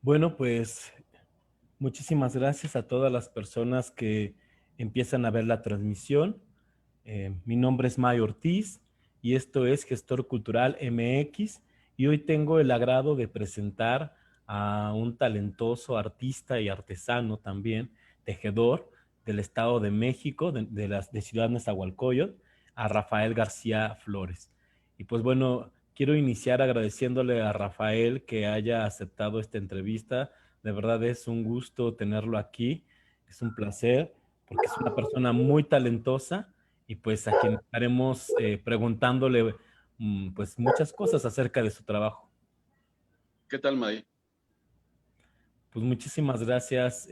Bueno, pues muchísimas gracias a todas las personas que empiezan a ver la transmisión. Mi nombre es May Ortiz y esto es Gestor Cultural MX y hoy tengo el agrado de presentar a un talentoso artista y artesano también, tejedor del Estado de México, de Ciudad Nezahualcóyotl, a Rafael García Flores. Y pues bueno, quiero iniciar agradeciéndole a Rafael que haya aceptado esta entrevista. De verdad es un gusto tenerlo aquí, es un placer porque es una persona muy talentosa y pues a quien estaremos preguntándole pues muchas cosas acerca de su trabajo. ¿Qué tal, May? Pues muchísimas gracias,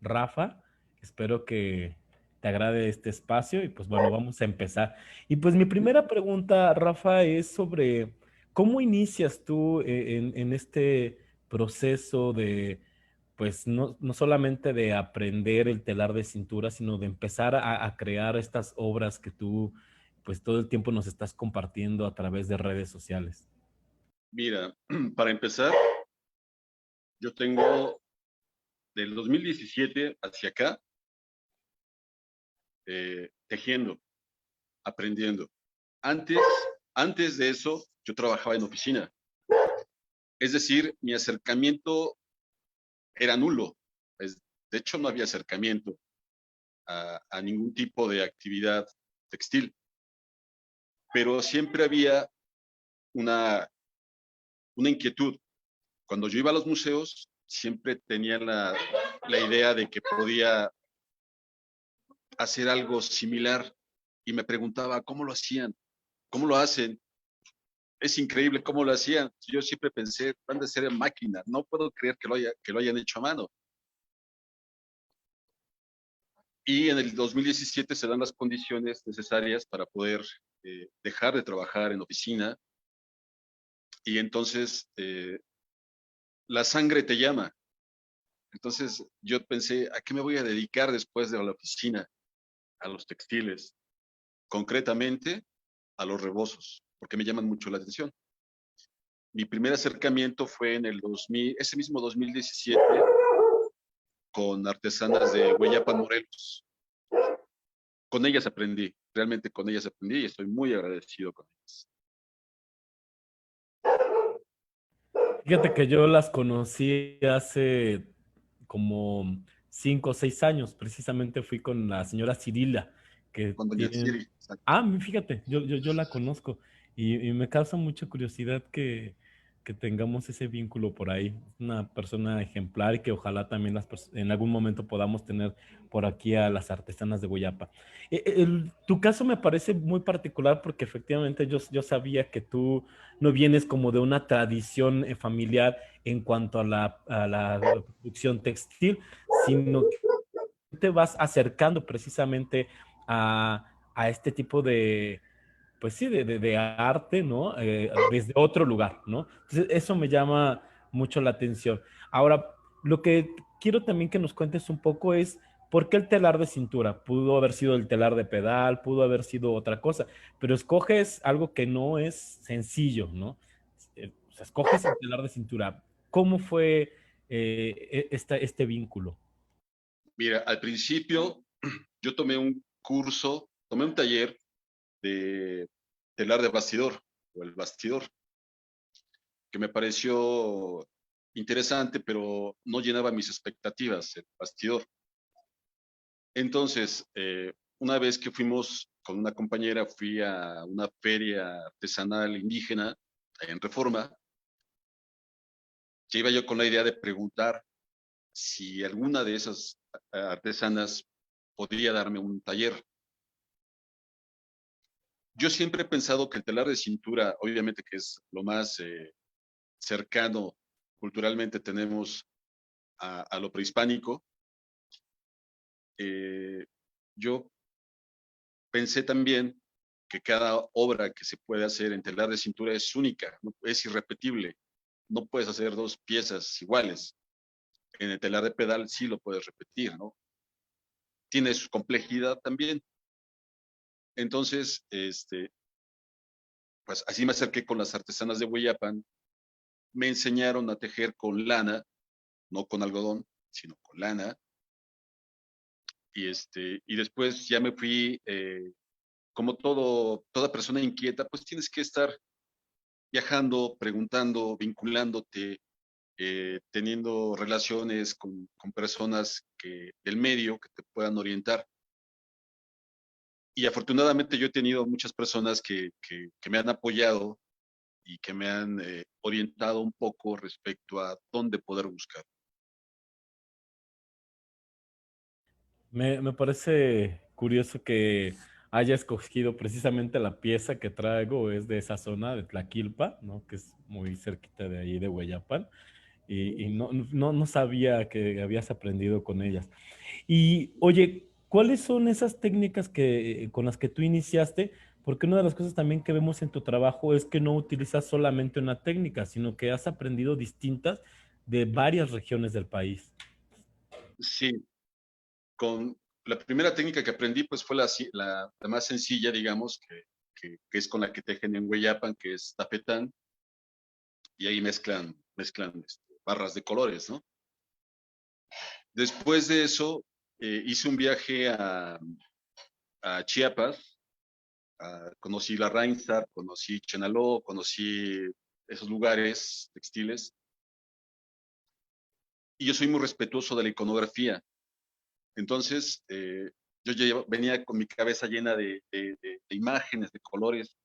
Rafa. Espero que te agrade este espacio y pues bueno, vamos a empezar. Y pues mi primera pregunta, Rafa, es sobre cómo inicias tú en este proceso de, pues no solamente de aprender el telar de cintura, sino de empezar a crear estas obras que tú pues todo el tiempo nos estás compartiendo a través de redes sociales. Mira, para empezar, yo tengo del 2017 hacia acá tejiendo, aprendiendo. Antes, antes de eso, yo trabajaba en oficina. Es decir, mi acercamiento era nulo. De hecho, no había acercamiento a ningún tipo de actividad textil, pero siempre había una, una inquietud. Cuando yo iba a los museos, siempre tenía la idea de que podía hacer algo similar y me preguntaba cómo lo hacían, cómo lo hacen. Es increíble cómo lo hacían. Yo siempre pensé, van a ser en máquina. No puedo creer que lo hayan hecho a mano. Y en el 2017 se dan las condiciones necesarias para poder dejar de trabajar en oficina y entonces la sangre te llama. Entonces yo pensé, ¿a qué me voy a dedicar después de la oficina? A los textiles, concretamente a los rebozos, porque me llaman mucho la atención. Mi primer acercamiento fue en el 2000, ese mismo 2017, con artesanas de Hueyapan, Morelos. Con ellas aprendí, realmente con ellas aprendí y estoy muy agradecido con ellas. Fíjate que yo las conocí hace como 5 o 6 años. Precisamente fui con la señora Cirila, que Con Doña tiene... Siri, exacto. Ah, fíjate, yo la conozco y me causa mucha curiosidad que tengamos ese vínculo por ahí. Es una persona ejemplar y que ojalá también en algún momento podamos tener por aquí a las artesanas de Boyapa. Tu caso me parece muy particular porque efectivamente yo sabía que tú no vienes como de una tradición familiar en cuanto a la producción textil, sino que te vas acercando precisamente a este tipo de, pues sí, de arte, ¿no? Desde otro lugar, ¿no? Entonces, eso me llama mucho la atención. Ahora, lo que quiero también que nos cuentes un poco es por qué el telar de cintura. Pudo haber sido el telar de pedal, pudo haber sido otra cosa, pero escoges algo que no es sencillo, ¿no? O sea, escoges el telar de cintura. ¿Cómo fue este vínculo? Mira, al principio yo tomé un curso, tomé un taller de telar de bastidor o el bastidor, que me pareció interesante, pero no llenaba mis expectativas, el bastidor. Entonces, una vez que fuimos con una compañera, fui a una feria artesanal indígena en Reforma, que iba yo con la idea de preguntar si alguna de esas artesanas podría darme un taller. Yo siempre he pensado que el telar de cintura, obviamente que es lo más cercano culturalmente tenemos a lo prehispánico, eh, yo pensé también que cada obra que se puede hacer en telar de cintura es única, ¿no? Es irrepetible. No puedes hacer dos piezas iguales. En el telar de pedal sí lo puedes repetir, ¿no? Tiene su complejidad también. Entonces, pues así me acerqué con las artesanas de Hueyapan me enseñaron a tejer con lana, no con algodón, sino con lana. Y después ya me fui, como toda persona inquieta, pues tienes que estar viajando, preguntando, vinculándote, teniendo relaciones con personas del medio que te puedan orientar. Y afortunadamente yo he tenido muchas personas que me han apoyado y que me han orientado un poco respecto a dónde poder buscar. Me parece curioso que haya escogido precisamente la pieza que traigo, es de esa zona de Tlaquilpa, ¿no? Que es muy cerquita de ahí de Hueyapan, y no sabía que habías aprendido con ellas. Y oye, ¿cuáles son esas técnicas con las que tú iniciaste? Porque una de las cosas también que vemos en tu trabajo es que no utilizas solamente una técnica, sino que has aprendido distintas de varias regiones del país. Sí, con la primera técnica que aprendí, pues fue la más sencilla, digamos, que es con la que tejen en Hueyapan, que es tafetán, y ahí mezclan barras de colores, ¿no? Después de eso, hice un viaje a Chiapas, conocí la Rainstar, conocí Chenaló, conocí esos lugares textiles, y yo soy muy respetuoso de la iconografía. Entonces, yo ya venía con mi cabeza llena de imágenes, de colores,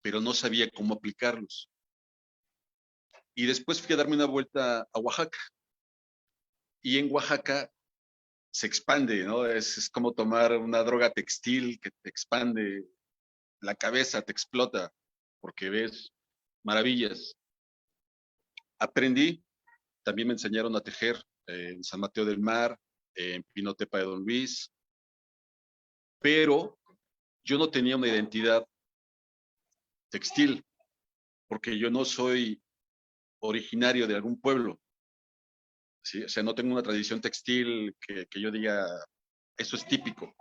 pero no sabía cómo aplicarlos. Y después fui a darme una vuelta a Oaxaca, y en Oaxaca se expande, ¿no? Es como tomar una droga textil que te expande la cabeza, te explota, porque ves maravillas. Aprendí, también me enseñaron a tejer en San Mateo del Mar, en Pinotepa de Don Luis, pero yo no tenía una identidad textil, porque yo no soy originario de algún pueblo, ¿sí? O sea, no tengo una tradición textil que yo diga, eso es típico.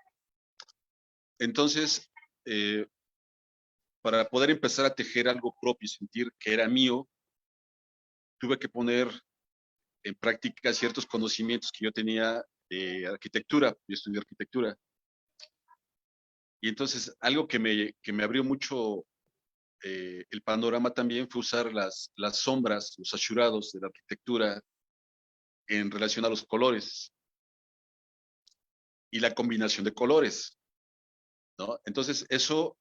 Entonces, eh, para poder empezar a tejer algo propio y sentir que era mío, tuve que poner en práctica ciertos conocimientos que yo tenía de arquitectura. Yo estudié arquitectura. Y entonces, algo que me abrió mucho el panorama también fue usar las sombras, los achurados de la arquitectura en relación a los colores y la combinación de colores, ¿no? Entonces, eso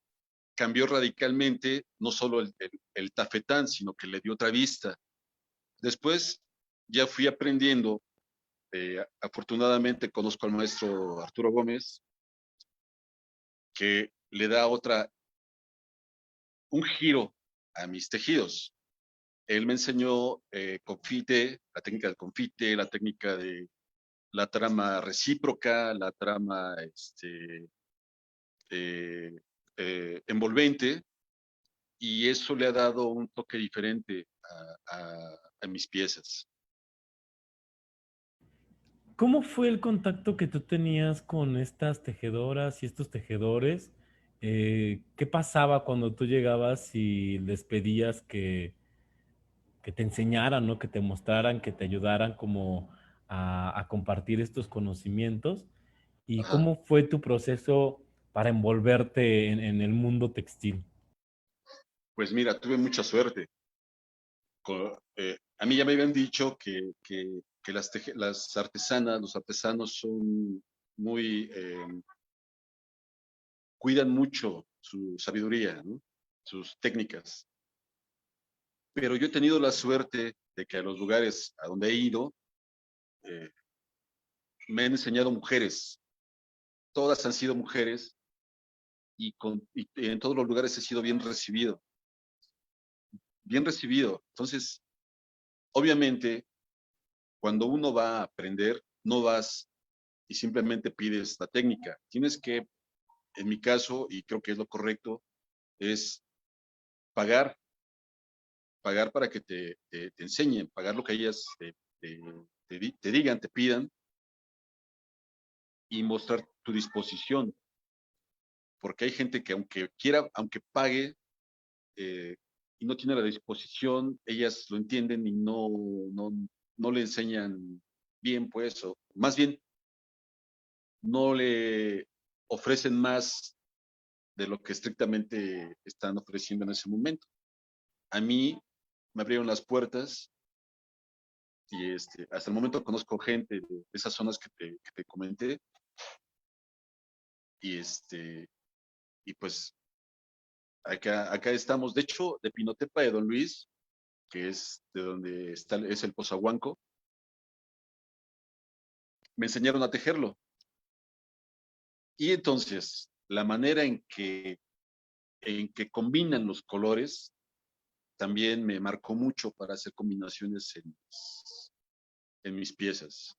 cambió radicalmente no solo el tafetán, sino que le dio otra vista. Después ya fui aprendiendo, afortunadamente conozco al maestro Arturo Gómez, que le da un giro a mis tejidos. Él me enseñó confite, la técnica del confite, la técnica de la trama recíproca, la trama eh, envolvente, y eso le ha dado un toque diferente a mis piezas. ¿Cómo fue el contacto que tú tenías con estas tejedoras y estos tejedores? ¿Qué pasaba cuando tú llegabas y les pedías que te enseñaran, ¿no? Que te mostraran, que te ayudaran como a compartir estos conocimientos? ¿Y Ajá. cómo fue tu proceso para envolverte en el mundo textil? Pues mira, tuve mucha suerte. A mí ya me habían dicho que las artesanas, los artesanos son muy, cuidan mucho su sabiduría, ¿no? Sus técnicas. Pero yo he tenido la suerte de que a los lugares a donde he ido, eh, me han enseñado mujeres. Todas han sido mujeres y en todos los lugares he sido bien recibido, bien recibido. Entonces, obviamente, cuando uno va a aprender, no vas y simplemente pides la técnica. Tienes que, en mi caso, y creo que es lo correcto, es pagar, pagar para que te enseñen, pagar lo que ellas te digan, te pidan, y mostrar tu disposición, porque hay gente que aunque quiera, aunque pague, eh, y no tiene la disposición, ellas lo entienden y no le enseñan bien, pues, o más bien no le ofrecen más de lo que estrictamente están ofreciendo en ese momento. A mí me abrieron las puertas y hasta el momento conozco gente de esas zonas que te comenté y, y pues acá estamos. De hecho, de Pinotepa de Don Luis, que es de donde es el Pozahuanco, me enseñaron a tejerlo. Y entonces, la manera en que combinan los colores también me marcó mucho para hacer combinaciones en mis piezas.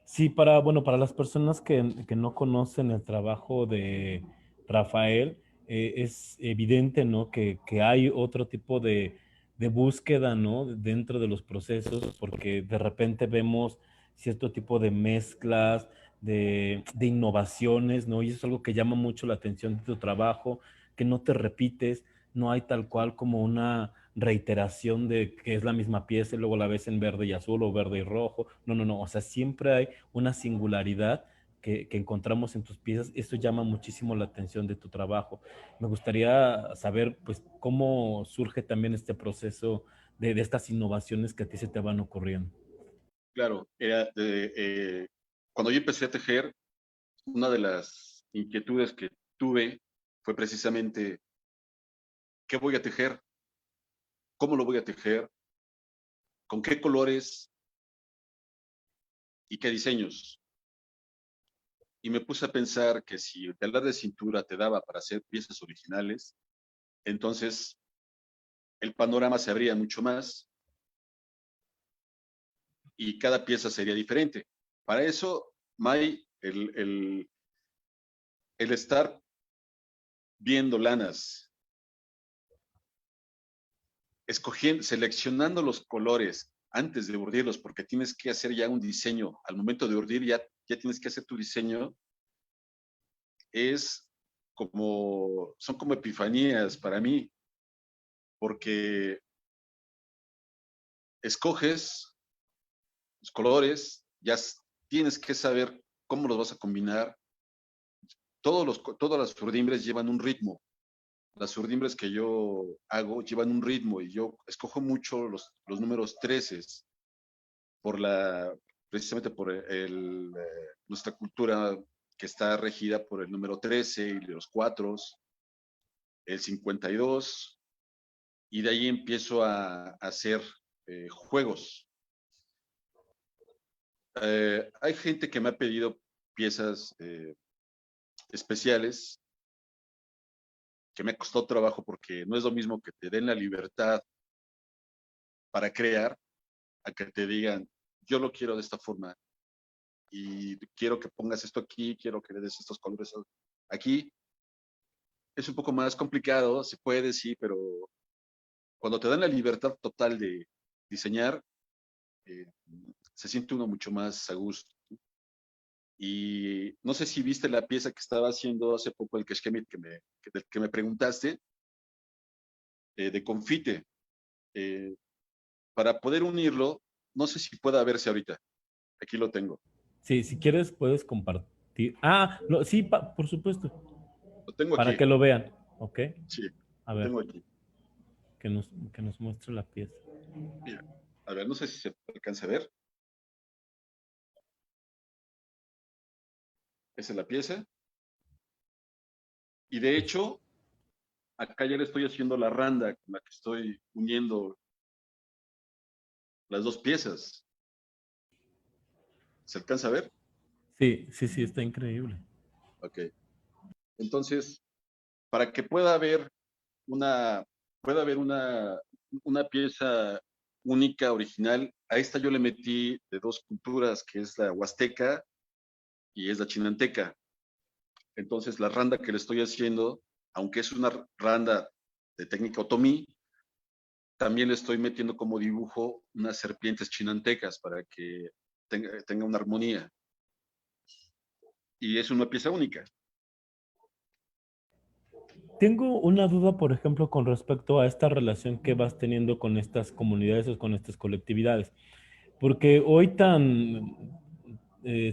Sí, bueno, para las personas que no conocen el trabajo de Rafael, es evidente, ¿no? Que hay otro tipo de búsqueda, ¿no? Dentro de los procesos, porque de repente vemos cierto tipo de mezclas, de innovaciones, ¿no? Y eso es algo que llama mucho la atención de tu trabajo, que no te repites, no hay tal cual como una reiteración de que es la misma pieza y luego la ves en verde y azul o verde y rojo. No, no, no. O sea, siempre hay una singularidad que encontramos en tus piezas. Esto llama muchísimo la atención de tu trabajo. Me gustaría saber, pues, cómo surge también este proceso de estas innovaciones que a ti se te van ocurriendo. Claro, cuando yo empecé a tejer, una de las inquietudes que tuve fue precisamente qué voy a tejer, cómo lo voy a tejer, con qué colores y qué diseños. Y me puse a pensar que si el telar de cintura te daba para hacer piezas originales, entonces el panorama se abría mucho más y cada pieza sería diferente. Para eso, May, el estar viendo lanas, escogiendo, seleccionando los colores antes de urdirlos, porque tienes que hacer ya un diseño. Al momento de urdir ya tienes que hacer tu diseño. Son como epifanías para mí, porque escoges los colores, tienes que saber cómo los vas a combinar. Todas las urdimbres llevan un ritmo. Las urdimbres que yo hago llevan un ritmo y yo escojo mucho los números 13 por precisamente por nuestra cultura que está regida por el número 13 y los cuatros, el 52, y de ahí empiezo a hacer juegos. Hay gente que me ha pedido piezas especiales que me costó trabajo porque no es lo mismo que te den la libertad para crear a que te digan, yo lo quiero de esta forma y quiero que pongas esto aquí, quiero que le des estos colores aquí. Es un poco más complicado, se puede, sí, pero cuando te dan la libertad total de diseñar, eh, se siente uno mucho más a gusto. Y no sé si viste la pieza que estaba haciendo hace poco el Keshkemit del que me preguntaste, de confite. Eh, para poder unirlo, no sé si pueda verse ahorita. Aquí lo tengo. Sí, si quieres puedes compartir. Ah, no, sí, por supuesto, Lo tengo para aquí. que lo vean, ¿ok? Sí, A lo ver, tengo aquí. que nos muestre la pieza. Mira, a ver, no sé si se alcanza a ver. Esa es la pieza. Y de hecho, acá ya le estoy haciendo la randa con la que estoy uniendo las dos piezas. ¿Se alcanza a ver? Sí, sí, sí, está increíble. Ok. Entonces, para que una, pueda haber una pieza única, original, a esta yo le metí de dos culturas, que es la huasteca y es la chinanteca. Entonces, la randa que le estoy haciendo, aunque es una randa de técnica otomí, también le estoy metiendo como dibujo unas serpientes chinantecas para que tenga una armonía. Y es una pieza única. Tengo una duda, por ejemplo, con respecto a esta relación que vas teniendo con estas comunidades o con estas colectividades, porque hoy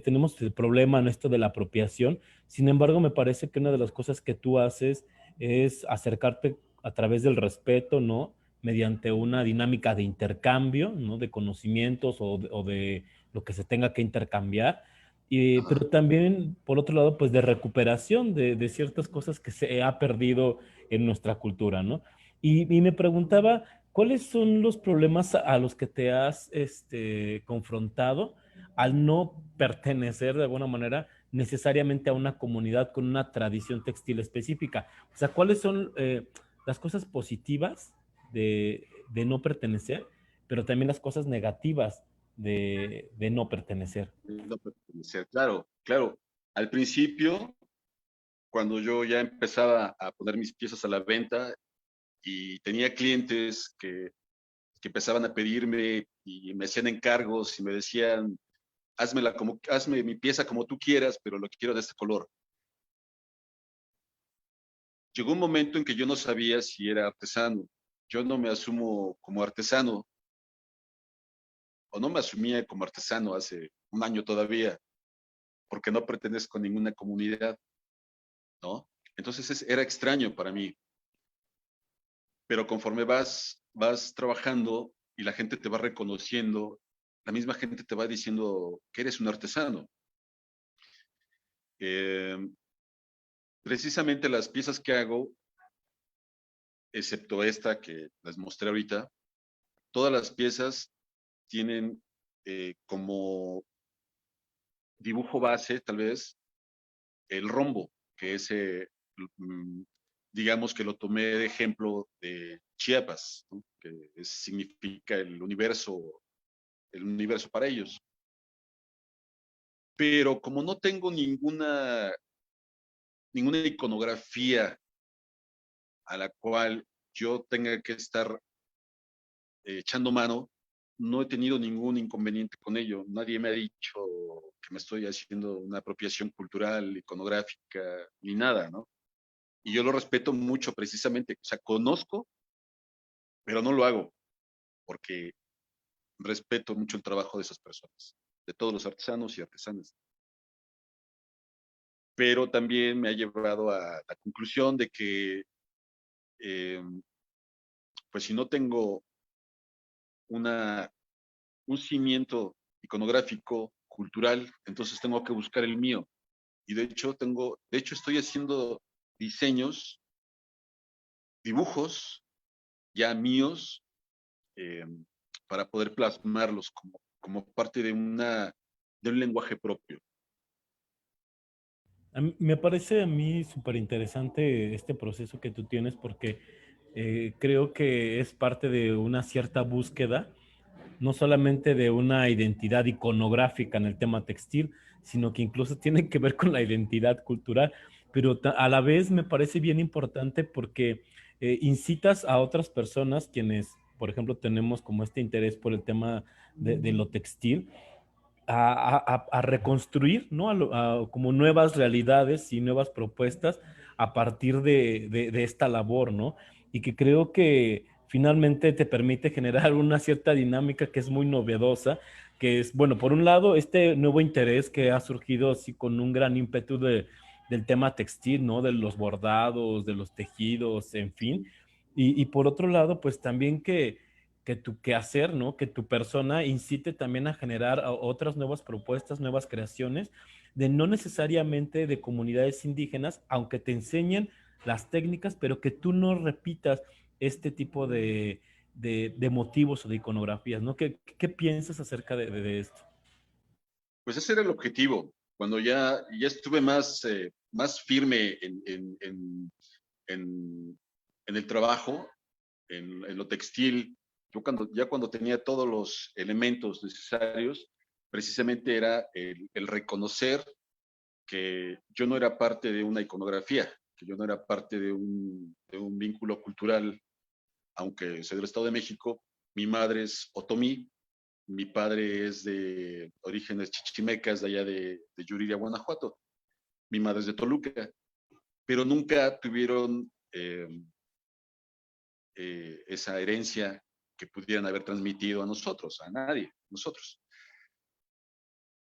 tenemos el problema en esto de la apropiación. Sin embargo, me parece que una de las cosas que tú haces es acercarte a través del respeto, ¿no? Mediante una dinámica de intercambio, ¿no? De conocimientos o de lo que se tenga que intercambiar. Ajá. Pero también, por otro lado, pues de recuperación de ciertas cosas que se ha perdido en nuestra cultura, ¿no? Y me preguntaba, ¿cuáles son los problemas a los que te has confrontado al no pertenecer de alguna manera necesariamente a una comunidad con una tradición textil específica? O sea, ¿cuáles son las cosas positivas de no pertenecer, pero también las cosas negativas de no pertenecer? No pertenecer, claro, claro. Al principio, cuando yo ya empezaba a poner mis piezas a la venta y tenía clientes que empezaban a pedirme y me hacían encargos y me decían, hazme mi pieza como tú quieras, pero lo quiero de este color. Llegó un momento en que yo no sabía si era artesano. Yo no me asumo como artesano, o no me asumía como artesano hace un año todavía, porque no pertenezco a ninguna comunidad, ¿no? Entonces era extraño para mí, pero conforme vas trabajando y la gente te va reconociendo, la misma gente te va diciendo que eres un artesano. Eh, Precisamente las piezas que hago, excepto esta que les mostré ahorita, todas las piezas tienen como dibujo base, tal vez, el rombo, que es, mm, digamos que lo tomé de ejemplo de Chiapas, ¿no? Que significa el universo para ellos. Pero como no tengo ninguna iconografía a la cual yo tenga que estar echando mano, no he tenido ningún inconveniente con ello. Nadie me ha dicho que me estoy haciendo una apropiación cultural, iconográfica, ni nada, ¿no? Y yo lo respeto mucho precisamente. O sea, conozco, pero no lo hago, porque respeto mucho el trabajo de esas personas, de todos los artesanos y artesanas. Pero también me ha llevado a la conclusión de que, eh, pues si no tengo una, un cimiento iconográfico, cultural, entonces tengo que buscar el mío. Y de hecho estoy haciendo diseños, dibujos ya míos, eh, para poder plasmarlos como parte de un lenguaje propio. Me parece a mí súper interesante este proceso que tú tienes porque creo que es parte de una cierta búsqueda, no solamente de una identidad iconográfica en el tema textil, sino que incluso tiene que ver con la identidad cultural, pero a la vez me parece bien importante porque incitas a otras personas quienes, por ejemplo, tenemos como este interés por el tema de lo textil, a reconstruir, ¿no? Como nuevas realidades y nuevas propuestas a partir de esta labor, ¿no? Y que creo que finalmente te permite generar una cierta dinámica que es muy novedosa, que es, bueno, por un lado, este nuevo interés que ha surgido así con un gran ímpetu del tema textil, ¿no? De los bordados, de los tejidos, en fin. Y por otro lado, pues también que tu quehacer, ¿no? Que tu persona incite también a generar otras nuevas propuestas, nuevas creaciones, de no necesariamente de comunidades indígenas, aunque te enseñen las técnicas, pero que tú no repitas este tipo de motivos o de iconografías, ¿no? ¿Qué piensas acerca de esto? Pues ese era el objetivo. Cuando ya estuve más firme en, en el trabajo, en lo textil, ya cuando tenía todos los elementos necesarios, precisamente era el reconocer que yo no era parte de una iconografía, que yo no era parte de un vínculo cultural, aunque soy del Estado de México. Mi madre es otomí, mi padre es de orígenes chichimecas de allá de Yuriria, Guanajuato. Mi madre es de Toluca, pero nunca tuvieron eh, esa herencia que pudieran haber transmitido a nosotros, a nadie, nosotros.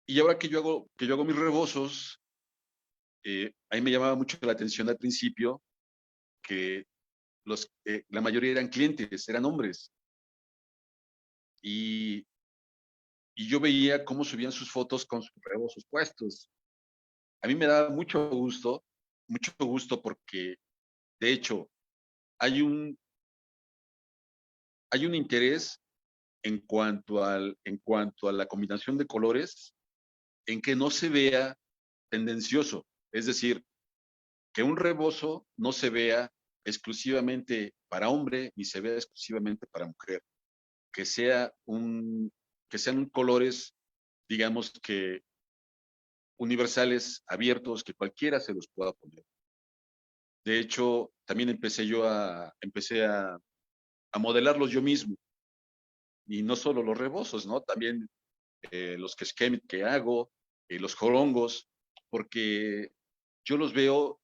Y ahora que yo hago mis rebozos, a mí me llamaba mucho la atención al principio que la mayoría eran clientes, eran hombres. Y, y yo veía cómo subían sus fotos con sus rebozos puestos. A mí me daba mucho gusto porque, de hecho, hay un, hay un interés en cuanto a la combinación de colores, en que no se vea tendencioso. Es decir, que un rebozo no se vea exclusivamente para hombre ni se vea exclusivamente para mujer. Que, sea un, que sean colores, digamos que universales, abiertos, que cualquiera se los pueda poner. De hecho, también empecé a modelarlos yo mismo. Y no solo los rebozos, ¿no? También los que hago, los jorongos, porque yo los veo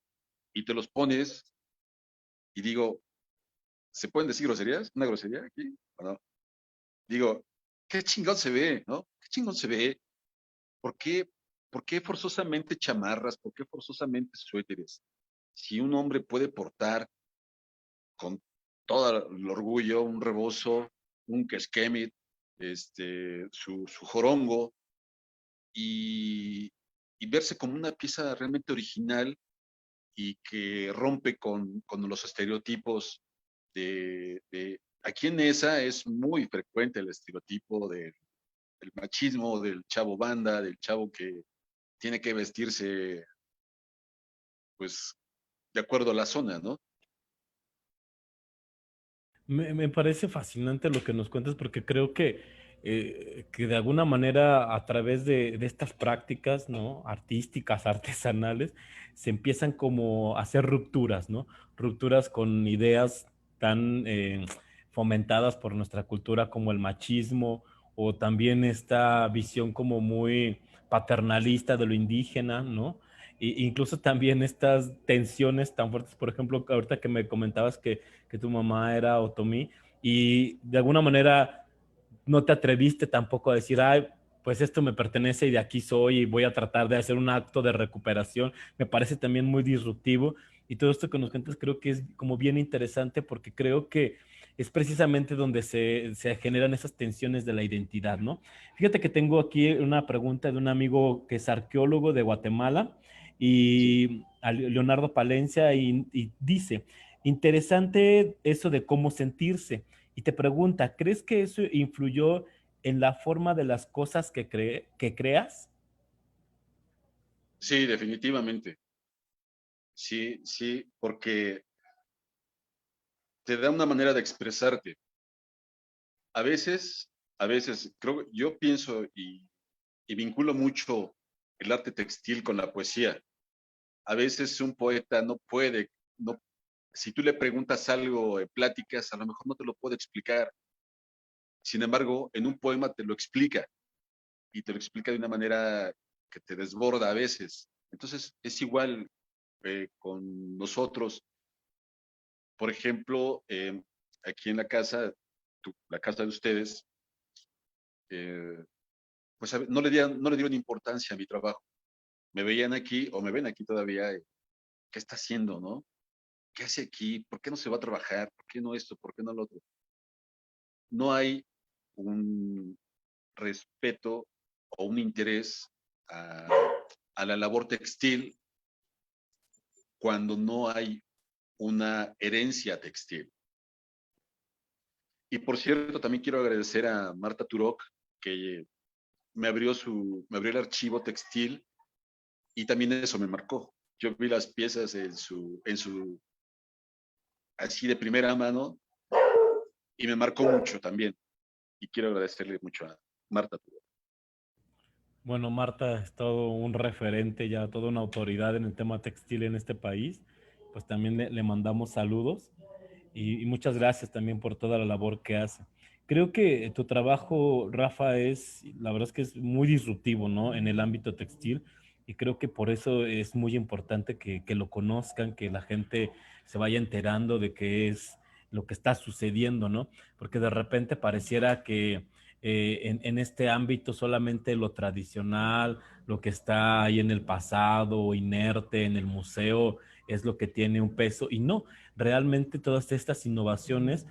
y te los pones y digo, ¿se pueden decir groserías? ¿Una grosería aquí? ¿O no? Digo, qué chingón se ve, ¿no? Qué chingón se ve. ¿Por qué, ¿Por qué forzosamente chamarras? ¿Por qué forzosamente suéteres? Si un hombre puede portar con todo el orgullo un rebozo, un queskemit, su jorongo, y, y verse como una pieza realmente original y que rompe con los estereotipos aquí en esa es muy frecuente el estereotipo del machismo, del chavo banda, del chavo que tiene que vestirse, pues, de acuerdo a la zona, ¿no? Me parece fascinante lo que nos cuentas porque creo que de alguna manera a través de estas prácticas, ¿no? Artísticas, artesanales, se empiezan como a hacer rupturas, ¿no? Rupturas con ideas tan fomentadas por nuestra cultura como el machismo o también esta visión como muy paternalista de lo indígena, ¿no? Incluso también estas tensiones tan fuertes, por ejemplo, ahorita que me comentabas que tu mamá era otomí y de alguna manera no te atreviste tampoco a decir, ay, pues esto me pertenece y de aquí soy y voy a tratar de hacer un acto de recuperación. Me parece también muy disruptivo y todo esto que nos cuentas creo que es como bien interesante porque creo que es precisamente donde se generan esas tensiones de la identidad, ¿no? Fíjate que tengo aquí una pregunta de un amigo que es arqueólogo de Guatemala Sí, y a Leonardo Palencia y dice, interesante eso de cómo sentirse. Y te pregunta, ¿crees que eso influyó en la forma de las cosas que creas? sí, definitivamente. Sí, sí, porque te da una manera de expresarte. A veces, a veces, yo pienso y vinculo mucho el arte textil con la poesía. A veces un poeta no puede, no, si tú le preguntas algo en pláticas, a lo mejor no te lo puede explicar. Sin embargo, en un poema te lo explica y te lo explica de una manera que te desborda a veces. Entonces, es igual con nosotros. Por ejemplo, aquí en la casa, la casa de ustedes, eh, pues no le dieron importancia a mi trabajo. Me veían aquí o me ven aquí todavía. ¿Qué está haciendo, no? ¿Qué hace aquí? ¿Por qué no se va a trabajar? ¿Por qué no esto? ¿Por qué no lo otro? No hay un respeto o un interés a, a la labor textil cuando no hay una herencia textil. Y por cierto, también quiero agradecer a Marta Turok, que me abrió el archivo textil y también eso me marcó. Yo vi las piezas así de primera mano y me marcó mucho también. Y quiero agradecerle mucho a Marta Turok. Bueno, Marta es todo un referente, ya toda una autoridad en el tema textil en este país. Pues también le mandamos saludos y muchas gracias también por toda la labor que hace. Creo que tu trabajo, Rafa, la verdad es que es muy disruptivo, ¿no? En el ámbito textil, y creo que por eso es muy importante que lo conozcan, que la gente se vaya enterando de qué es lo que está sucediendo, ¿no? Porque de repente pareciera que en este ámbito solamente lo tradicional, lo que está ahí en el pasado, inerte, en el museo, es lo que tiene un peso y no, realmente todas estas innovaciones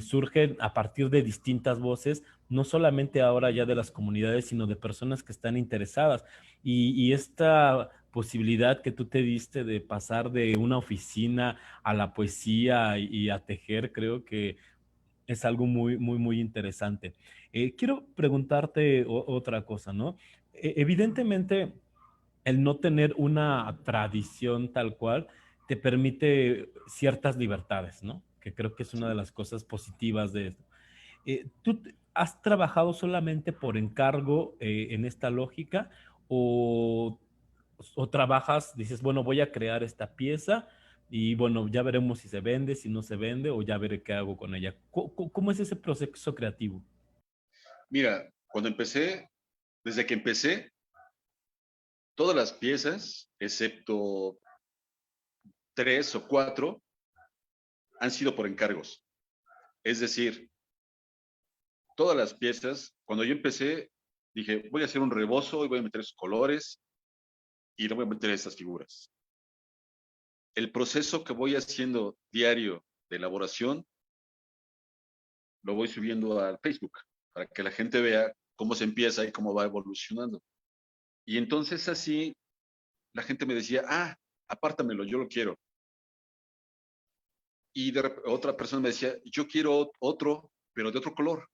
surgen a partir de distintas voces, no solamente ahora ya de las comunidades, sino de personas que están interesadas. Y esta posibilidad que tú te diste de pasar de una oficina a la poesía y a tejer, creo que es algo muy, muy, muy interesante. Quiero preguntarte otra cosa, ¿no? Evidentemente, el no tener una tradición tal cual te permite ciertas libertades, ¿no? Que creo que es una de Sí. las cosas positivas de esto. ¿Tú has trabajado solamente por encargo en esta lógica o, o trabajas, dices, bueno, voy a crear esta pieza y bueno, ya veremos si se vende, si no se vende o ya veré qué hago con ella? ¿Cómo es ese proceso creativo? Mira, desde que empecé, todas las piezas, excepto 3 o 4, han sido por encargos. Es decir, todas las piezas, cuando yo empecé, dije, voy a hacer un rebozo y voy a meter esos colores y le voy a meter esas figuras. El proceso que voy haciendo diario de elaboración lo voy subiendo al Facebook para que la gente vea cómo se empieza y cómo va evolucionando. Y entonces así la gente me decía, apártamelo, yo lo quiero. Y otra persona me decía, yo quiero otro, pero de otro color.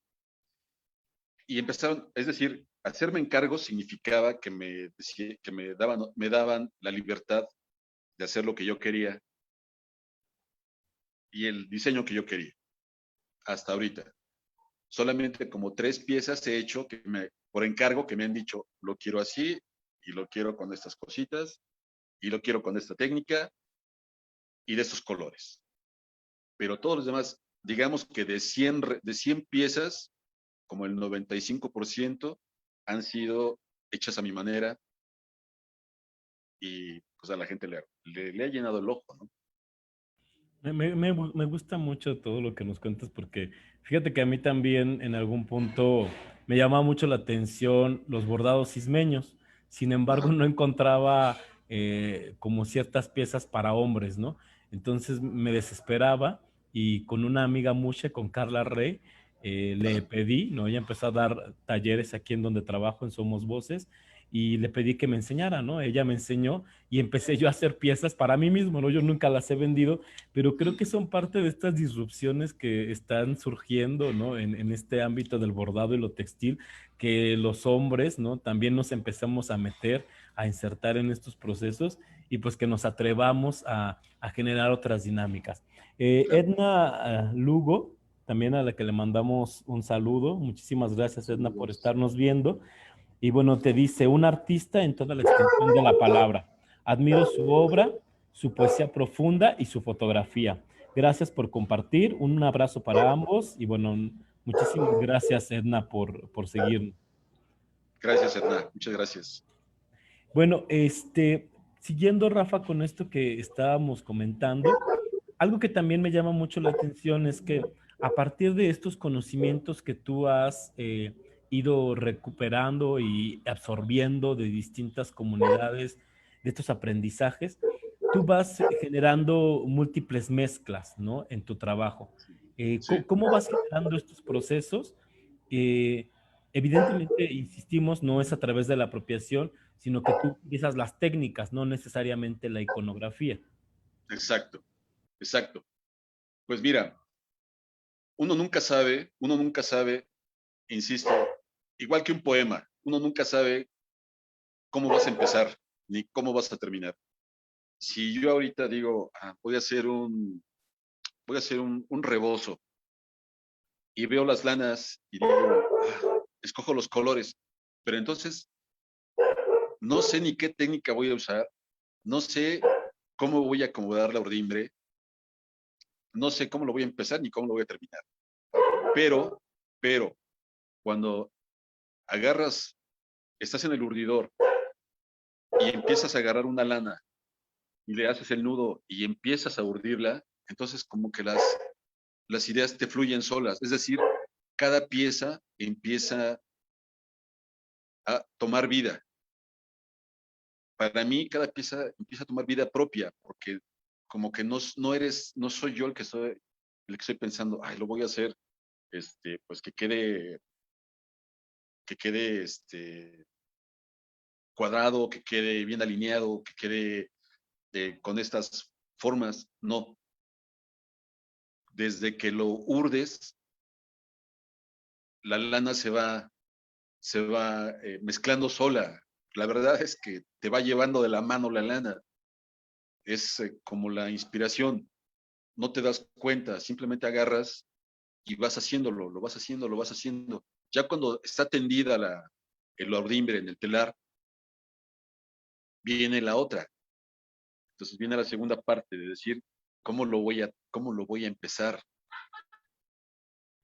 Y empezaron, es decir, hacerme encargo significaba que me daban la libertad de hacer lo que yo quería y el diseño que yo quería, hasta ahorita. Solamente como 3 piezas he hecho por encargo que me han dicho, lo quiero así y lo quiero con estas cositas y lo quiero con esta técnica y de estos colores. Pero todos los demás, digamos que de 100 piezas, como el 95% han sido hechas a mi manera y pues a la gente le ha llenado el ojo, ¿no? Me gusta mucho todo lo que nos cuentas porque fíjate que a mí también en algún punto me llamaba mucho la atención los bordados ismeños. Sin embargo, Ajá. no encontraba como ciertas piezas para hombres, ¿no? Entonces me desesperaba y con una amiga mucha, con Carla Rey, le Ajá. pedí, ¿no? Ella empezó a dar talleres aquí en donde trabajo, en Somos Voces, y le pedí que me enseñara, ¿no? Ella me enseñó y empecé yo a hacer piezas para mí mismo, ¿no? Yo nunca las he vendido, pero creo que son parte de estas disrupciones que están surgiendo, ¿no? En este ámbito del bordado y lo textil, que los hombres, ¿no? También nos empezamos a meter, a insertar en estos procesos y pues que nos atrevamos a generar otras dinámicas. Claro. Edna Lugo, también a la que le mandamos un saludo. Muchísimas gracias, Edna, por Saludos. estarnos viendo. Y bueno, te dice, un artista en toda la extensión de la palabra. Admiro su obra, su poesía profunda y su fotografía. Gracias por compartir. Un abrazo para ambos y bueno, muchísimas gracias, Edna, por seguirnos. Gracias, Hernán. Muchas gracias. Bueno, siguiendo, Rafa, con esto que estábamos comentando, algo que también me llama mucho la atención es que a partir de estos conocimientos que tú has ido recuperando y absorbiendo de distintas comunidades, de estos aprendizajes, tú vas generando múltiples mezclas, ¿no? En tu trabajo. Sí, ¿Cómo vas generando estos procesos? Eh, Evidentemente, insistimos, no es a través de la apropiación, sino que tú utilizas las técnicas, no necesariamente la iconografía. exacto, exacto. Pues mira, uno nunca sabe, insisto, igual que un poema, uno nunca sabe cómo vas a empezar ni cómo vas a terminar. Si yo ahorita digo, voy a hacer un rebozo y veo las lanas y digo, escojo los colores, pero entonces no sé ni qué técnica voy a usar, no sé cómo voy a acomodar la urdimbre, no sé cómo lo voy a empezar ni cómo lo voy a terminar. Pero, pero, cuando agarras, estás en el urdidor y empiezas a agarrar una lana y le haces el nudo y empiezas a urdirla, entonces como que las ideas te fluyen solas. Es decir, cada pieza empieza a tomar vida. Para mí, cada pieza empieza a tomar vida propia, porque como que no soy yo el que estoy pensando, ay, lo voy a hacer, pues que quede, cuadrado, que quede bien alineado, que quede con estas formas. No, desde que lo urdes, la lana se va mezclando sola. La verdad es que te va llevando de la mano la lana. Es como la inspiración. No te das cuenta, simplemente agarras y vas haciéndolo, lo vas haciendo, lo vas haciendo. Ya cuando está tendida el ordimbre en el telar, viene la otra. Entonces viene la segunda parte de decir cómo lo voy a empezar.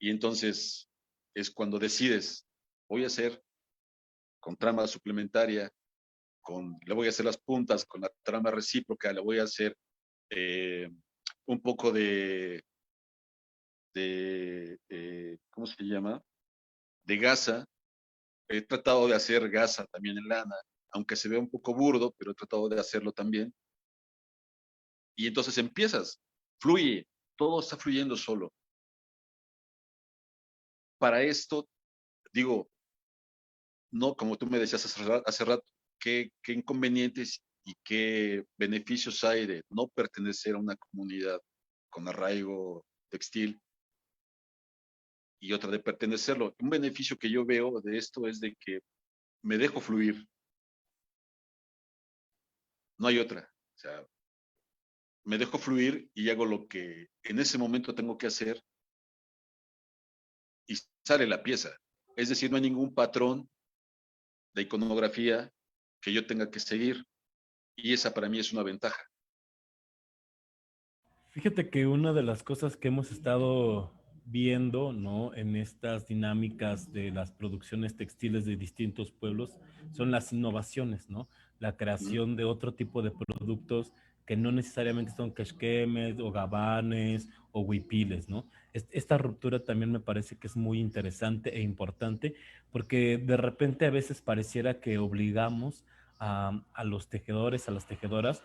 Y entonces es cuando decides, voy a hacer con trama suplementaria, le voy a hacer las puntas con la trama recíproca, le voy a hacer eh, un poco ¿cómo se llama? De gasa. He tratado de hacer gasa también en lana, aunque se vea un poco burdo, pero he tratado de hacerlo también. Y entonces empiezas, fluye, todo está fluyendo solo. Para esto, digo, no, como tú me decías hace rato, qué inconvenientes y qué beneficios hay de no pertenecer a una comunidad con arraigo textil y otra de pertenecerlo. Un beneficio que yo veo de esto es de que me dejo fluir, no hay otra. O sea, me dejo fluir y hago lo que en ese momento tengo que hacer y sale la pieza. Es decir, no hay ningún patrón de iconografía que yo tenga que seguir y esa para mí es una ventaja. Fíjate que una de las cosas que hemos estado viendo, ¿no? En estas dinámicas de las producciones textiles de distintos pueblos son las innovaciones, ¿no? La ¿Mm? creación de otro tipo de productos que no necesariamente son quechquemes o gabanes o huipiles, ¿no? Esta ruptura también me parece que es muy interesante e importante porque de repente a veces pareciera que obligamos a los tejedores, a las tejedoras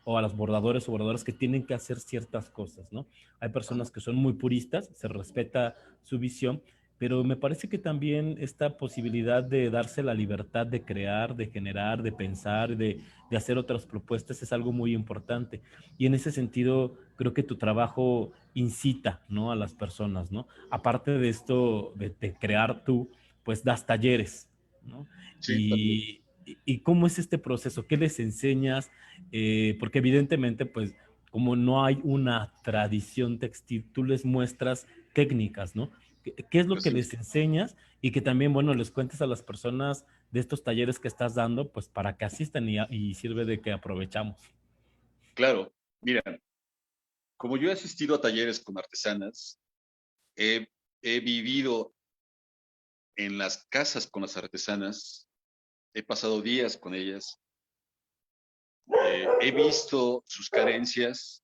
o a los bordadores o bordadoras que tienen que hacer ciertas cosas, ¿no? Hay personas Ajá. que son muy puristas, se respeta su visión, pero me parece que también esta posibilidad de darse la libertad de crear, de generar, de pensar, de hacer otras propuestas es algo muy importante. Y en ese sentido, creo que tu trabajo incita, ¿no? A las personas, ¿no? Aparte de esto, de crear tú, pues das talleres, ¿no? Sí, también. Y cómo es este proceso? ¿Qué les enseñas? Porque evidentemente, pues, como no hay una tradición textil, tú les muestras técnicas, ¿no? ¿Qué es lo que Así les es. enseñas? Y que también, bueno, les cuentes a las personas de estos talleres que estás dando, pues para que asistan y sirve de que aprovechamos. Claro, mira, como yo he asistido a talleres con artesanas, he, he vivido en las casas con las artesanas, he pasado días con ellas, he visto sus carencias,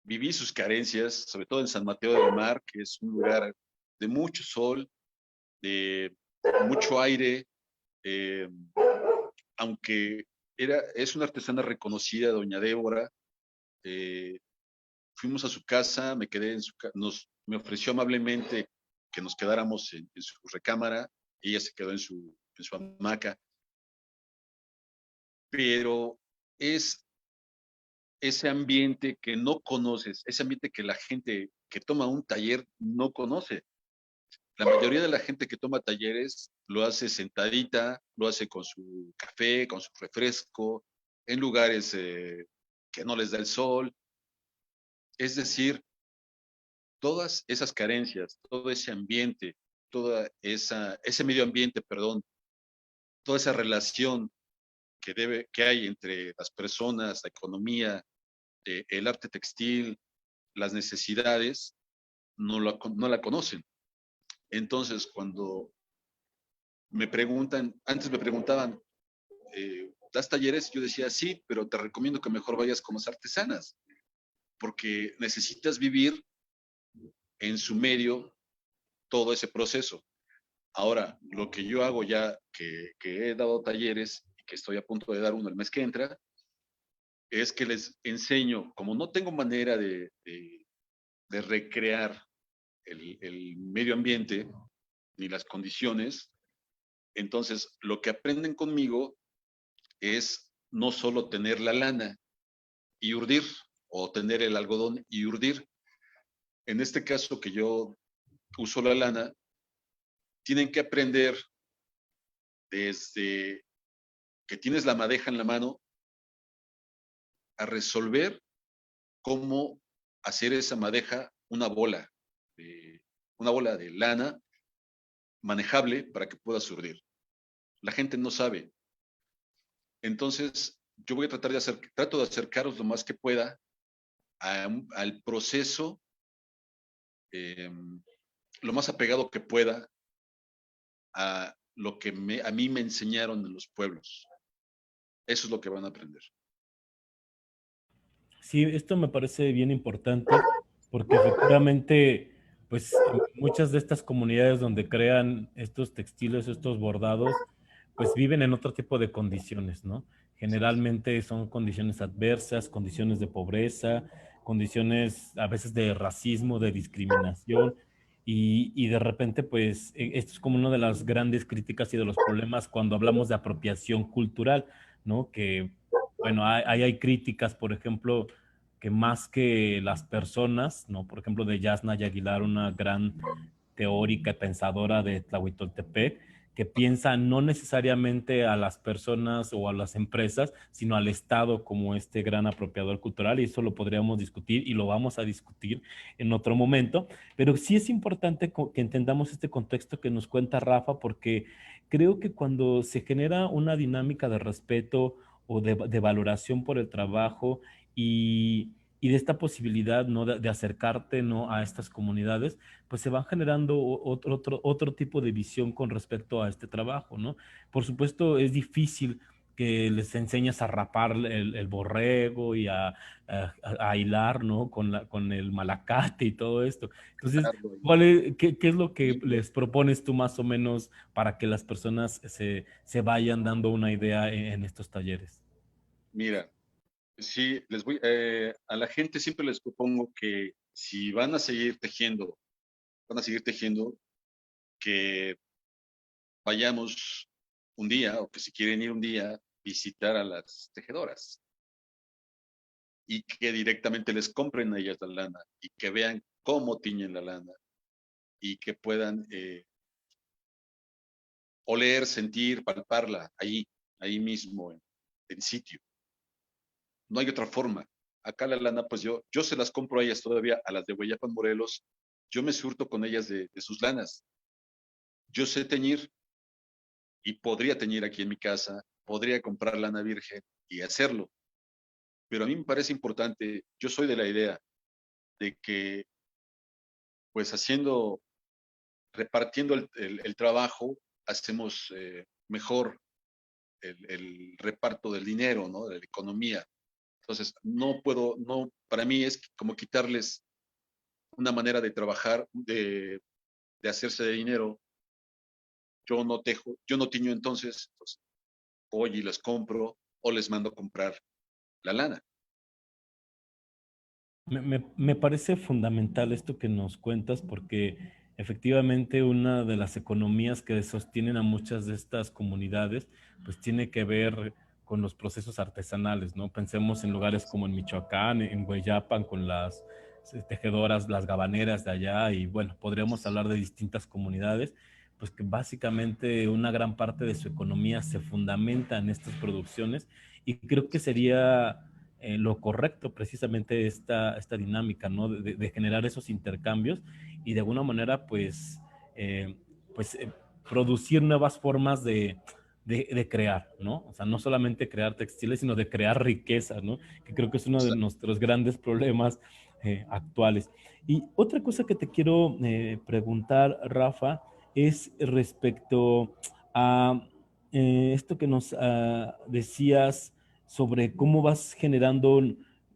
viví sus carencias, sobre todo en San Mateo del Mar, que es un lugar de mucho sol, de mucho aire, eh, aunque es una artesana reconocida, doña Débora. eh, Fuimos a su casa, me quedé me ofreció amablemente que nos quedáramos en su recámara, ella se quedó en su hamaca, pero es ese ambiente que no conoces, ese ambiente que la gente que toma un taller no conoce. La mayoría de la gente que toma talleres lo hace sentadita, lo hace con su café, con su refresco, en lugares que no les da el sol. Es decir, todas esas carencias, todo ese ambiente, ese medio ambiente, perdón, toda esa relación que hay entre las personas, la economía, el arte textil, las necesidades, no la conocen. Entonces, cuando antes me preguntaban, ¿das talleres? Yo decía, sí, pero te recomiendo que mejor vayas con las artesanas, porque necesitas vivir en su medio todo ese proceso. Ahora, lo que yo hago ya que he dado talleres y que estoy a punto de dar uno el mes que entra, es que les enseño, como no tengo manera de recrear el medio ambiente ni las condiciones, entonces lo que aprenden conmigo es no solo tener la lana y urdir, o tener el algodón y urdir. En este caso que yo uso la lana, tienen que aprender desde que tienes la madeja en la mano a resolver cómo hacer esa madeja una bola de lana manejable para que pueda surdir. La gente no sabe. Entonces, yo voy a trato de acercaros lo más que pueda al proceso, eh, lo más apegado que pueda a lo que a mí me enseñaron en los pueblos. Eso es lo que van a aprender. Sí, esto me parece bien importante porque efectivamente, pues muchas de estas comunidades donde crean estos textiles, estos bordados, pues viven en otro tipo de condiciones, ¿no? Generalmente son condiciones adversas, condiciones de pobreza, condiciones a veces de racismo, de discriminación, y de repente, pues esto es como una de las grandes críticas y de los problemas cuando hablamos de apropiación cultural, ¿no? Que, bueno, hay críticas, por ejemplo, que más que las personas, ¿no? Por ejemplo, de Yasna Aguilar, una gran teórica y pensadora de Tlahuitoltepec, que piensa no necesariamente a las personas o a las empresas, sino al Estado como este gran apropiador cultural, y eso lo podríamos discutir y lo vamos a discutir en otro momento, pero sí es importante que entendamos este contexto que nos cuenta Rafa, porque creo que cuando se genera una dinámica de respeto o de valoración por el trabajo y de esta posibilidad, ¿no? De acercarte, ¿no? A estas comunidades, pues se van generando otro tipo de visión con respecto a este trabajo, ¿no? Por supuesto, es difícil que les enseñes a rapar el borrego y a hilar, ¿no? Con el malacate y todo esto. Entonces, qué es lo que les propones tú más o menos para que las personas se vayan dando una idea en estos talleres? Mira, sí, a la gente siempre les propongo que si van a seguir tejiendo, que vayamos un día, o que si quieren ir un día, visitar a las tejedoras y que directamente les compren a ellas la lana y que vean cómo tiñen la lana y que puedan oler, sentir, palparla ahí mismo en sitio. No hay otra forma. Acá la lana, pues yo se las compro a ellas todavía, a las de Hueyapan Morelos, yo me surto con ellas de sus lanas. Yo sé teñir y podría teñir aquí en mi casa, podría comprar lana virgen y hacerlo, pero a mí me parece importante, yo soy de la idea de que pues repartiendo el trabajo, hacemos mejor el reparto del dinero, ¿no? De la economía. Entonces, para mí es como quitarles una manera de trabajar, de hacerse de dinero. Yo no tejo, yo no tiño entonces voy y les compro o les mando a comprar la lana. Me parece fundamental esto que nos cuentas porque efectivamente una de las economías que sostienen a muchas de estas comunidades pues tiene que ver con los procesos artesanales, ¿no? Pensemos en lugares como en Michoacán, en Hueyapan, con las tejedoras, las gabaneras de allá y bueno, podríamos hablar de distintas comunidades, pues que básicamente una gran parte de su economía se fundamenta en estas producciones y creo que sería lo correcto, precisamente esta dinámica, ¿no? De generar esos intercambios y de alguna manera, eh, pues producir nuevas formas de crear, ¿no? O sea, no solamente crear textiles, sino de crear riqueza, ¿no? Que creo que es uno de nuestros grandes problemas actuales. Y otra cosa que te quiero preguntar, Rafa, es respecto a esto que nos decías sobre cómo vas generando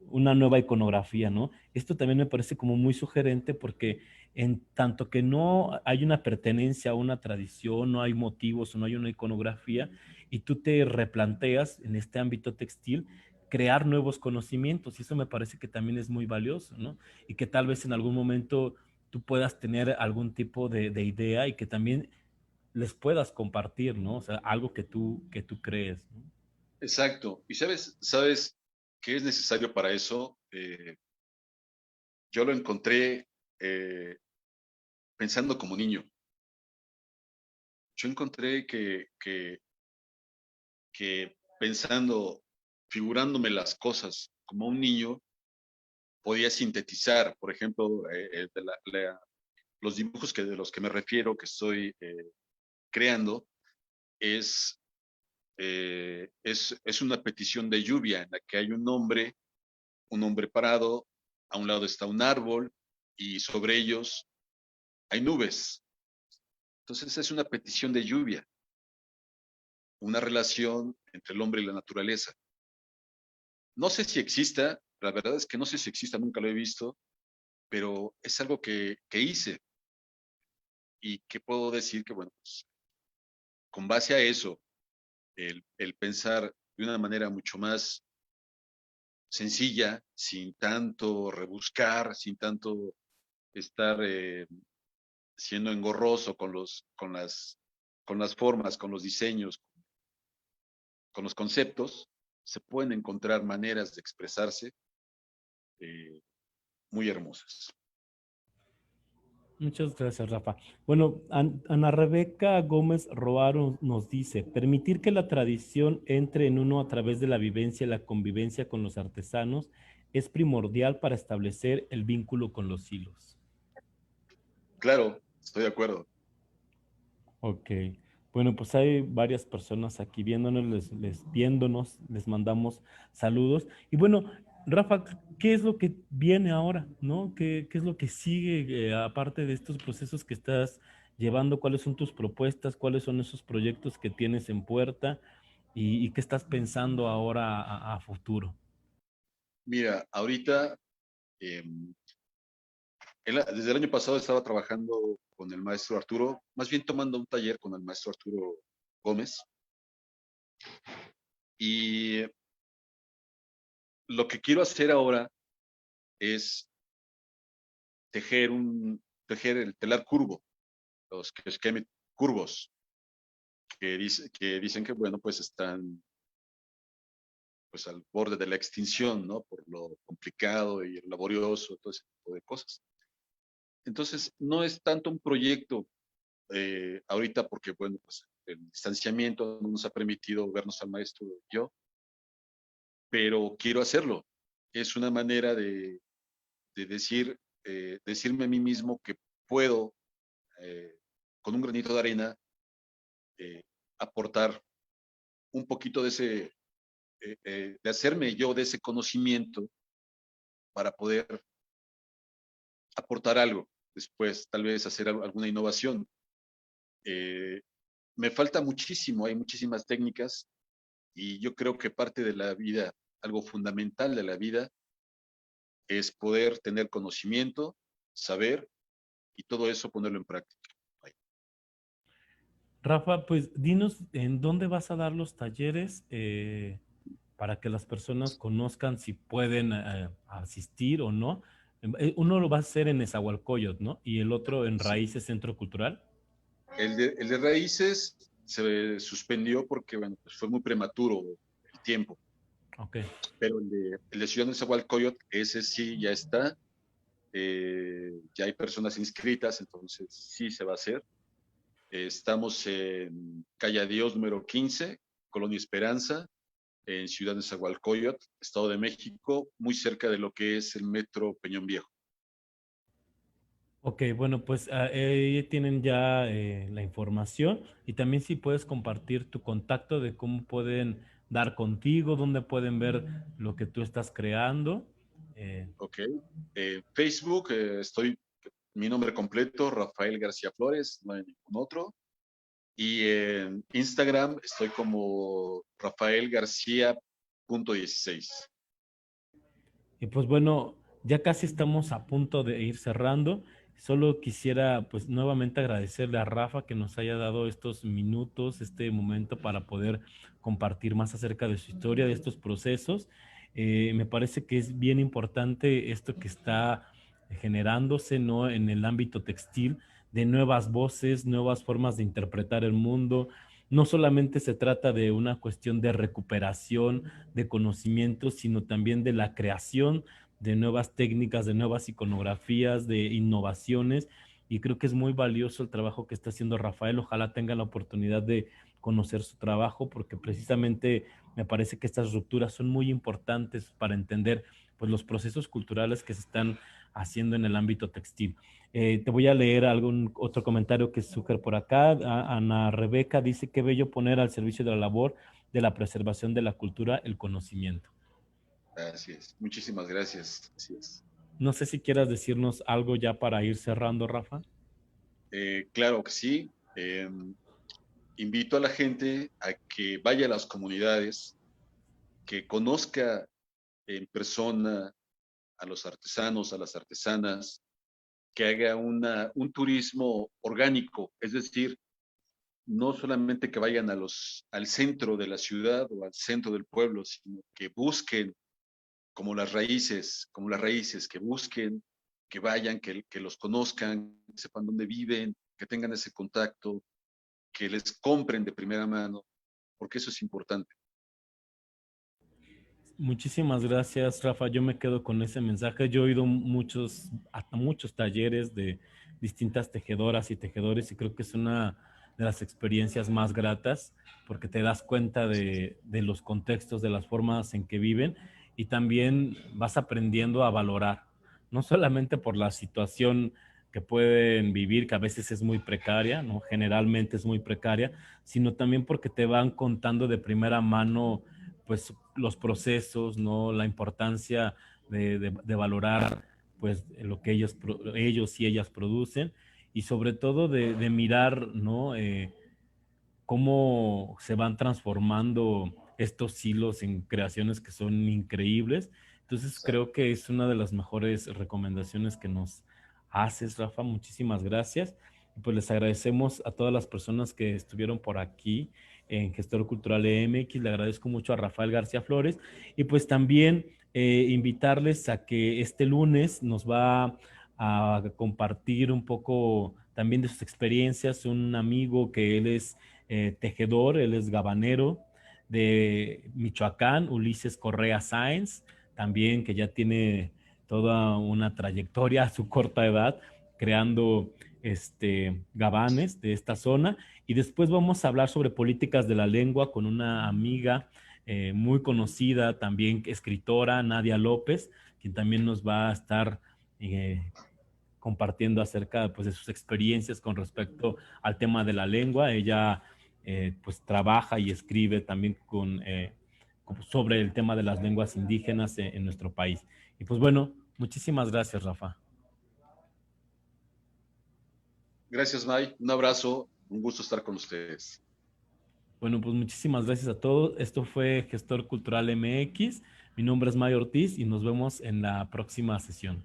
una nueva iconografía, ¿no? Esto también me parece como muy sugerente porque en tanto que no hay una pertenencia a una tradición, no hay motivos o no hay una iconografía, y tú te replanteas en este ámbito textil crear nuevos conocimientos, y eso me parece que también es muy valioso, ¿no? Y que tal vez en algún momento tú puedas tener algún tipo de idea y que también les puedas compartir, ¿no? O sea, algo que tú crees, ¿no? Exacto. ¿Y sabes qué es necesario para eso? Yo lo encontré eh, pensando como niño. Yo encontré que pensando, figurándome las cosas como un niño, podía sintetizar, por ejemplo, los dibujos de los que me refiero, que estoy creando, es, es una petición de lluvia en la que hay un hombre parado, a un lado está un árbol y sobre ellos hay nubes. Entonces es una petición de lluvia, una relación entre el hombre y la naturaleza. No sé si exista, la verdad es que no sé si exista, nunca lo he visto, pero es algo que hice y que puedo decir que, bueno, pues, con base a eso, el pensar de una manera mucho más sencilla, sin tanto rebuscar, sin tanto estar siendo engorroso con las formas, con los diseños, con los conceptos, se pueden encontrar maneras de expresarse eh, muy hermosas. Muchas gracias, Rafa. Bueno, Ana Rebeca Gómez Roaro nos dice, permitir que la tradición entre en uno a través de la vivencia y la convivencia con los artesanos es primordial para establecer el vínculo con los hilos. Claro, estoy de acuerdo. Ok. Bueno, pues hay varias personas aquí viéndonos, viéndonos, les mandamos saludos. Y bueno, Rafa, ¿qué es lo que viene ahora, no? ¿Qué es lo que sigue, aparte de estos procesos que estás llevando? ¿Cuáles son tus propuestas? ¿Cuáles son esos proyectos que tienes en puerta? Y qué estás pensando ahora a futuro? Mira, ahorita, eh, desde el año pasado estaba trabajando con el maestro Arturo, más bien tomando un taller con el maestro Arturo Gómez. Y lo que quiero hacer ahora es tejer tejer el telar curvo, los esquemas curvos, que dicen que, bueno, pues están pues al borde de la extinción, ¿no? Por lo complicado y laborioso, todo ese tipo de cosas. Entonces, no es tanto un proyecto ahorita porque, bueno, pues el distanciamiento no nos ha permitido vernos al maestro y yo, pero quiero hacerlo. Es una manera de decir, decirme a mí mismo que puedo, eh, con un granito de arena, eh, aportar un poquito de hacerme yo de ese conocimiento para poder aportar algo, después tal vez hacer alguna innovación. Eh, Me falta muchísimo, hay muchísimas técnicas y yo creo que parte de la vida, algo fundamental de la vida, es poder tener conocimiento, saber y todo eso ponerlo en práctica. Rafa, pues dinos en dónde vas a dar los talleres para que las personas conozcan si pueden asistir o no. Uno lo va a hacer en Nezahualcóyotl, ¿no? Y el otro en Sí. Raíces Centro Cultural. El de raíces se suspendió porque bueno, pues fue muy prematuro el tiempo, Ok. pero el de Ciudad de Nezahualcóyotl, ese sí ya está, ya hay personas inscritas, entonces sí se va a hacer. Estamos en Calle Dios número 15, Colonia Esperanza, en Ciudad de Nezahualcóyotl, Estado de México, muy cerca de lo que es el metro Peñón Viejo. Ok, bueno, pues ahí tienen ya la información y también si puedes compartir tu contacto de cómo pueden dar contigo, dónde pueden ver lo que tú estás creando. Eh, Ok. Facebook, mi nombre completo, Rafael García Flores, no hay ningún otro. Y en Instagram estoy como rafaelgarcia.16. Y pues bueno, ya casi estamos a punto de ir cerrando. Solo quisiera pues nuevamente agradecerle a Rafa que nos haya dado estos minutos, este momento para poder compartir más acerca de su historia, de estos procesos. Me parece que es bien importante esto que está generándose, ¿no? En el ámbito textil, de nuevas voces, nuevas formas de interpretar el mundo. No solamente se trata de una cuestión de recuperación de conocimientos, sino también de la creación de nuevas técnicas, de nuevas iconografías, de innovaciones. Y creo que es muy valioso el trabajo que está haciendo Rafael. Ojalá tenga la oportunidad de conocer su trabajo, porque precisamente me parece que estas rupturas son muy importantes para entender pues, los procesos culturales que se están haciendo en el ámbito textil. Te voy a leer algún otro comentario que surge por acá. Ana Rebeca dice: qué bello poner al servicio de la labor de la preservación de la cultura el conocimiento. Así es. Muchísimas gracias. Así es. No sé si quieras decirnos algo ya para ir cerrando, Rafa. Claro que sí. Invito a la gente a que vaya a las comunidades, que conozca en persona a los artesanos, a las artesanas, que haga un turismo orgánico, es decir, no solamente que vayan al centro de la ciudad o al centro del pueblo, sino que busquen como las raíces, que busquen, que vayan, que los conozcan, que sepan dónde viven, que tengan ese contacto, que les compren de primera mano, porque eso es importante. Muchísimas gracias, Rafa. Yo me quedo con ese mensaje. Yo he oído hasta muchos talleres de distintas tejedoras y tejedores y creo que es una de las experiencias más gratas porque te das cuenta de los contextos, de las formas en que viven y también vas aprendiendo a valorar, no solamente por la situación que pueden vivir, que a veces es muy precaria, ¿no? Generalmente es muy precaria, sino también porque te van contando de primera mano pues los procesos, ¿no? La importancia de valorar pues lo que ellos y ellas producen y sobre todo de mirar, ¿no? Cómo se van transformando estos hilos en creaciones que son increíbles. Entonces creo que es una de las mejores recomendaciones que nos haces, Rafa. Muchísimas gracias. Y pues les agradecemos a todas las personas que estuvieron por aquí en Gestor Cultural EMX. Le agradezco mucho a Rafael García Flores. Y pues también invitarles a que este lunes nos va a compartir un poco también de sus experiencias, un amigo que él es tejedor, él es gabanero de Michoacán, Ulises Correa Sáenz, también que ya tiene toda una trayectoria a su corta edad creando gabanes de esta zona. Y después vamos a hablar sobre políticas de la lengua con una amiga muy conocida, también escritora, Nadia López, quien también nos va a estar compartiendo acerca pues, de sus experiencias con respecto al tema de la lengua. Ella pues trabaja y escribe también sobre el tema de las lenguas indígenas en nuestro país. Y pues bueno, muchísimas gracias, Rafa. Gracias, May. Un abrazo. Un gusto estar con ustedes. Bueno, pues muchísimas gracias a todos. Esto fue Gestor Cultural MX. Mi nombre es Mayo Ortiz y nos vemos en la próxima sesión.